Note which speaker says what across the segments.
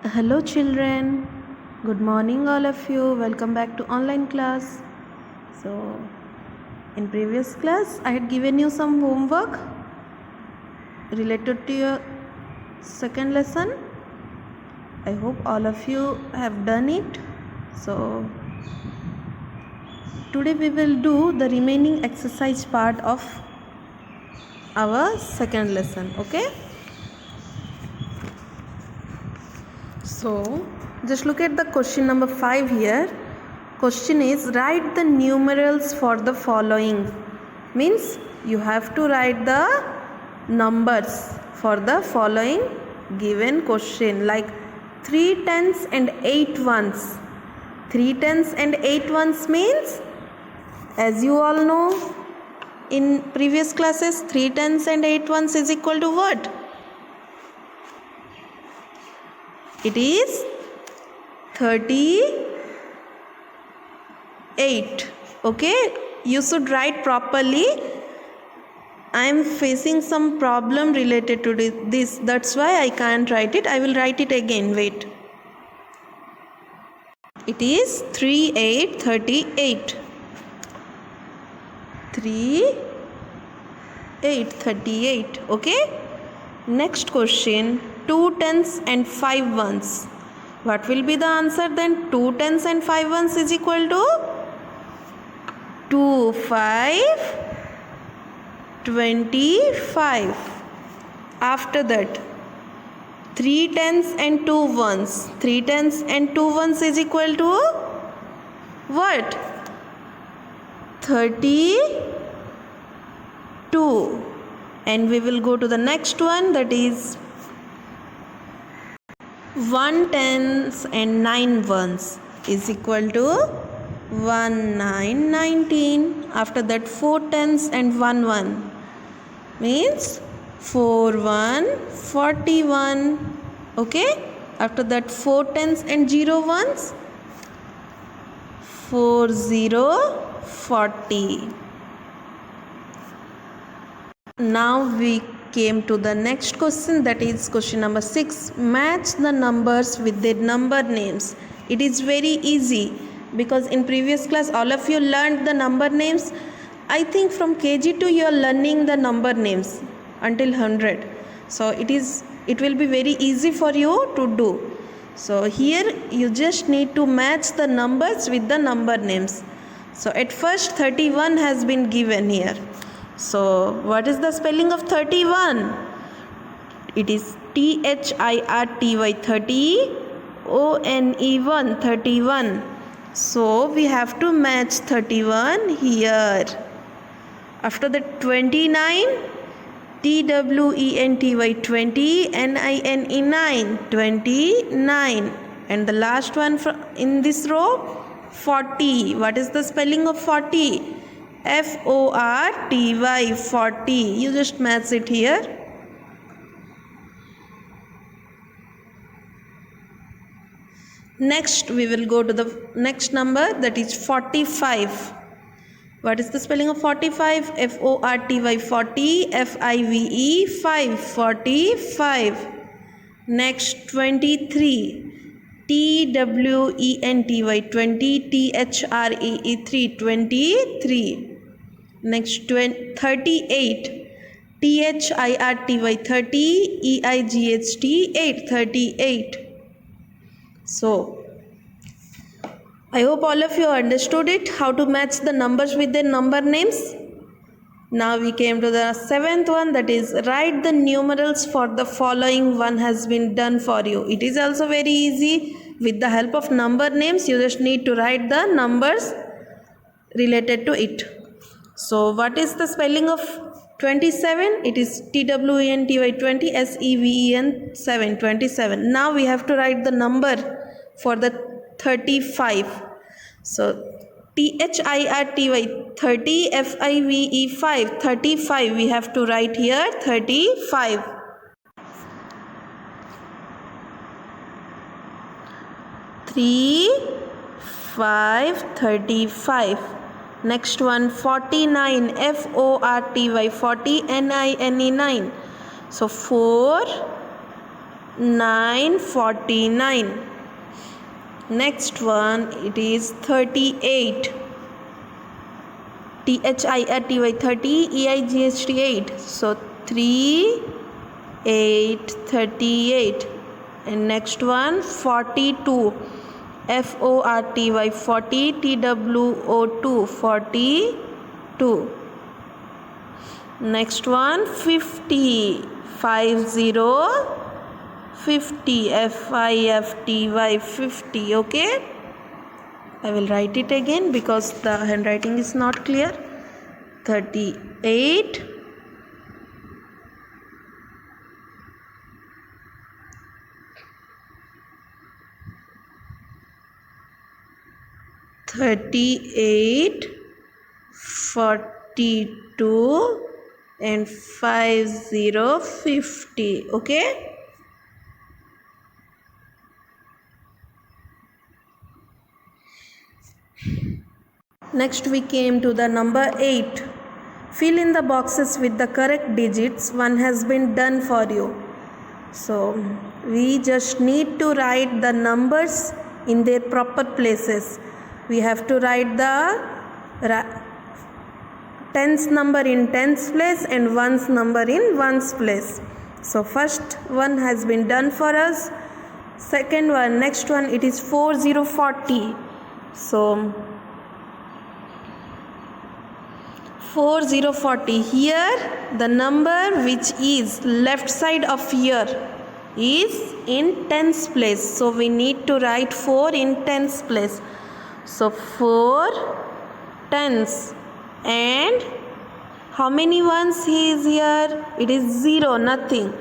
Speaker 1: Hello children, good morning all of you. Welcome back to online class. So in previous class I had given you some homework related to your second lesson. I hope all of you have done it. So today we will do the remaining exercise part of our second lesson, okay? So just look at the question number 5 here. Question is, write the numerals for the following. Means you have to write the numbers for the following given question, like 3 tens and 8 ones. 3 tens and 8 ones means, as you all know in previous classes, 3 tens and 8 ones is equal to what? It is 38. Okay, you should write properly. I am facing some problem related to this, that's why I can't write it. I will write it again. Wait. It is 3 8 38. 3 8 38. Okay, next question, 2 tens and 5 ones. What will be the answer then? 2 tens and 5 ones is equal to 2 5 25. After that, 3 tens and 2 ones. 3 tens and 2 ones is equal to what? 32. And we will go to the next one, that is 1 tens and 9 ones is equal to 1 9 19. After that, 4 tens and 1 1 means 4 1 41. Okay, after that, 4 tens and 0 ones, 4 0 40. Now we came to the next question, that is question number 6. Match the numbers with their number names. It is very easy because in previous class all of you learned the number names. I think from KG to you are learning the number names until 100. So it will be very easy for you to do. So here you just need to match the numbers with the number names. So at first 31 has been given here. So what is the spelling of 31? It is THIRTY, 30, ONE1, 31. So we have to match 31 here. After that, 29, TWENTY, 20, NINE, 29. And the last one in this row, 40. What is the spelling of 40? FORTY, 40. You just match it here. Next we will go to the next number, that is 45. What is the spelling of 45? FORTY, 40, FIVE, 5, 45. Next, 23. TWENTY, 20, THREE, 3, 23. Next, 38. THIRTY, 30, EIGHT, 8, 38. So I hope all of you understood it, how to match the numbers with their number names. Now we came to the 7th one, that is write the numerals for the following. One has been done for you. It is also very easy. With the help of number names, you just need to write the numbers related to it. So what is the spelling of 27? It is TWENTY, 20, SEVEN, 7, 27. Now we have to write the number for the 35. So THIRTY, 30, FIVE, 5, 35. We have to write here 35. 3 5 35. Next one, 49, FORTY, 40, NINE, 9. So 4 949. Next one, it is 38. THIRTY 30, EIGHT 8. So 3 8 38. And next one, 42. FORTY 40, TWO2 42. Next one, 50. 50 50, FIFTY 50. Okay, I will write it again because the handwriting is not clear. 38, 38, 42 and 50 50. Okay, next we came to the number 8. Fill in the boxes with the correct digits. One has been done for you. So we just need to write the numbers in their proper places. We have to write the tens number in tens place and ones number in ones place. So first one has been done for us. Second one, next one, it is 4040. So 4040, here the number which is left side of here is in tens place, so we need to write 4 in tens place. So 4 tens, and how many ones he is here? It is 0, nothing.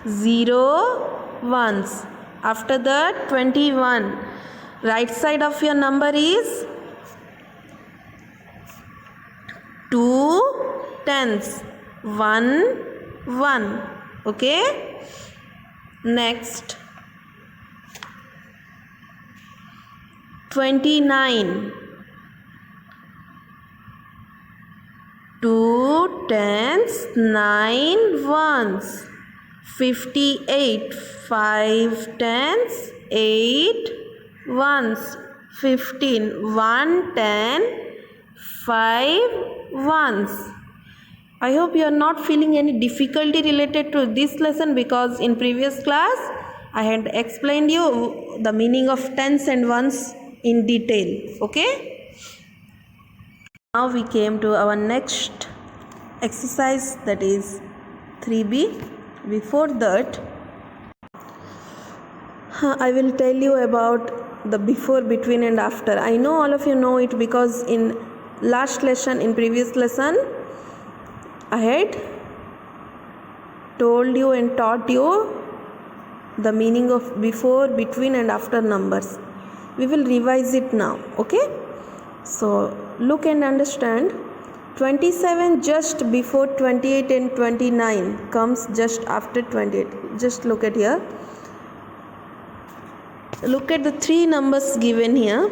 Speaker 1: 0 ones. After that, 21. Right side of your number is 2 tens, 1 1. Okay, next 29. 2 tens, 9 ones. 58. 5 tens, 8 ones. 15. 1 10, 5 ones. I hope you are not feeling any difficulty related to this lesson, because in previous class I had explained you the meaning of tens and ones in detail. Okay, now we came to our next exercise, that is 3B. Before that, I will tell you about the before, between and after. I know all of you know it because in last lesson, in previous lesson, I had told you and taught you the meaning of before, between and after numbers. We will revise it now. Okay, so look and understand. 27 just before 28 and 29 comes just after 28. Just look at here. Look at the three numbers given here: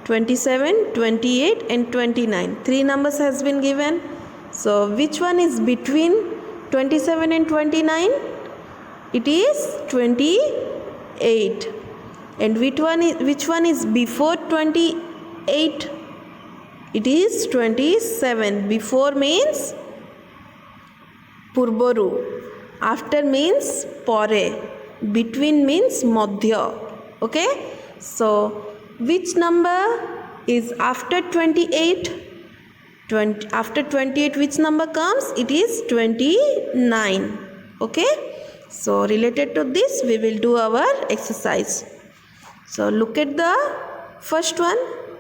Speaker 1: 27, 28 and 29. Three numbers has been given. So which one is between 27 and 29? It is 28. And which one is before 28? It is 27. Before means purboru, after means pore, between means madhya. Okay, so which number is after 28? After 28 which number comes? It is 29. Okay, so related to this we will do our exercise. So look at the first one.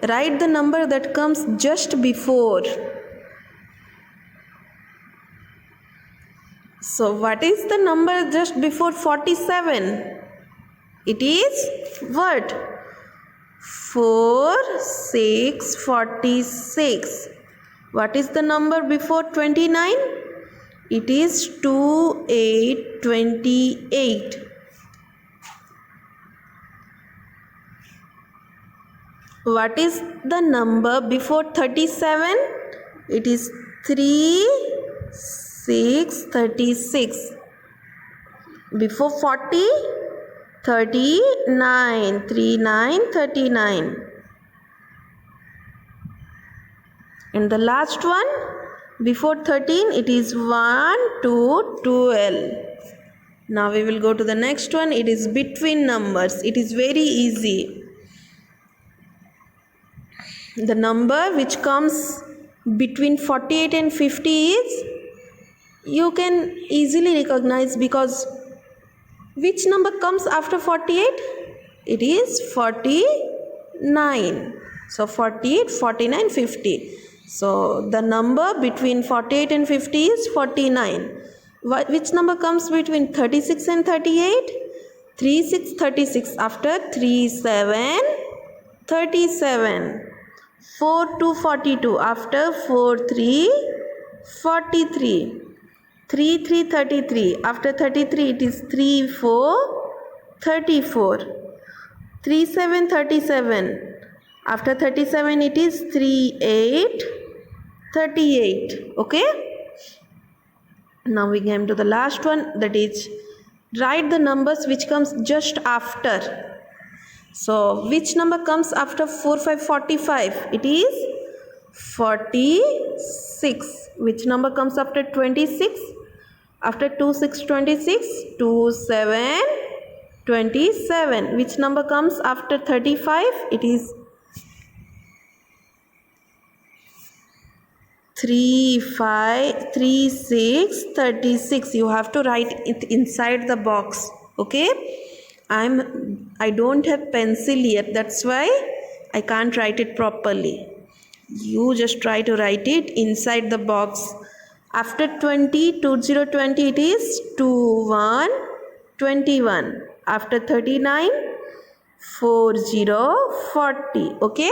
Speaker 1: Write the number that comes just before. So what is the number just before 47? It is what? 4 6 46. What is the number before 29? It is 2 8 28. What is the number before 37? It is 3 6 36. Before 40? 39. 39, 39. And the last one before 13, it is 1 to 12. Now we will go to the next one. It is between numbers. It is very easy. The number which comes between 48 and 50 is, you can easily recognize, because which number comes after 48? It is 49. So 48, 49, 50. So the number between 48 and 50 is 49. Which number comes between 36 and 38? 36, 36. After 37, 37. 4 to 42. After 4, 3, 43. 3, 3, 33. After 33, it is 3, 4, 34. 3, 7, 37. After 37, it is 3, 8, 38. Okay? Now we came to the last one, that is, write the numbers which comes just after. So which number comes after 4, 5, 45? It is 46. Which number comes after 26? After 2, 6, 26. 2, 7, 27. Which number comes after 35? It is 3, 5, 3, 6, 36. You have to write it inside the box. Okay? I don't have pencil yet. That's why I can't write it properly. You just try to write it inside the box. After 20, 20, it is 2, 1, 21. After 39, 40, 40. Okay?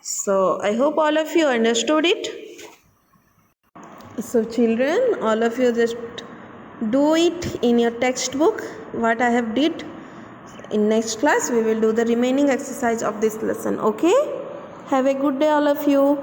Speaker 1: So I hope all of you understood it. So children, all of you just do it in your textbook what I have did. In next class we will do the remaining exercise of this lesson. Okay? Have a good day all of you.